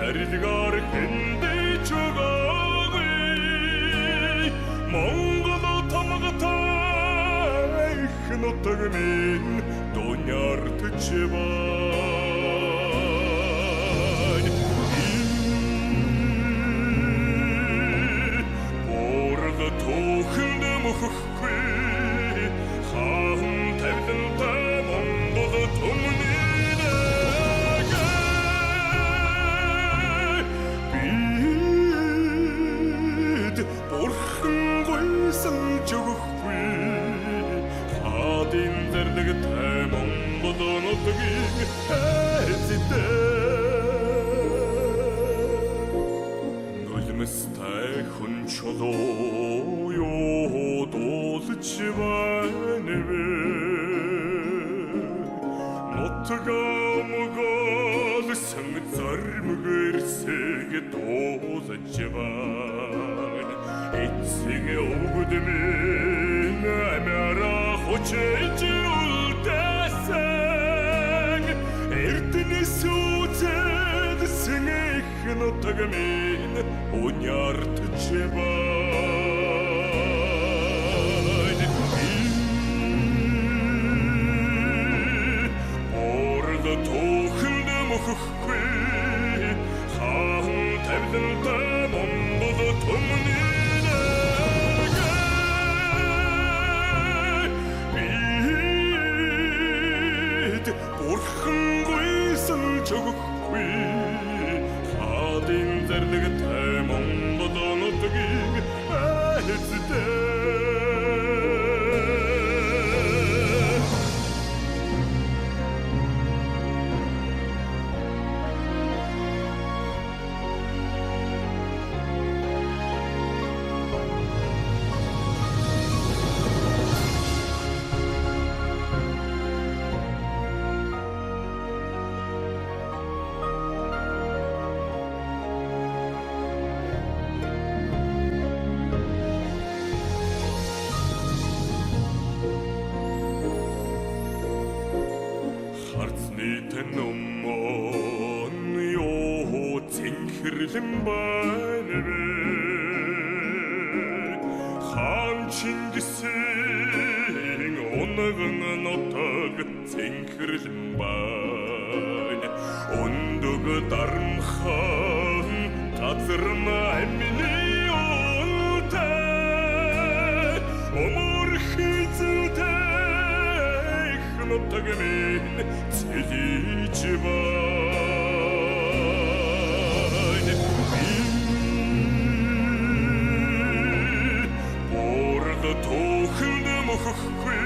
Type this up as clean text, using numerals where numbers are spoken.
Erdigar hindi çugağı Mongoda tamagatay Hınotagmin Donyar tçebay Borda tohundu muhukvi Hahım tevdilde Mongoda tumni Hadinlerдегі тәмам бұдан отығын әзіді Нөлмістай хүнчолою дозычываневе Нотығамығалы саңыцармығырсеге дозычыван Этсеге оғыдымен әмәра Хочете ултасаң Эртіне сөтеді сіңейхін отағымен Онярты чебай Орда тоқынды мұхыққы Қағын тәбділді мұңғылы тұмыны Чогыққи Хадинлердегі тәмам бұдан отығын әзіді Нитэнумон ёо цэнхэрлэн байнэвэ Хан Чингисийн оногон нотог цэнхэрлэн байна Өндөг дармхан газарна амины олтай Омор хизэлтэй хнотогмин Цэличбай Борда тохынды мұхыққы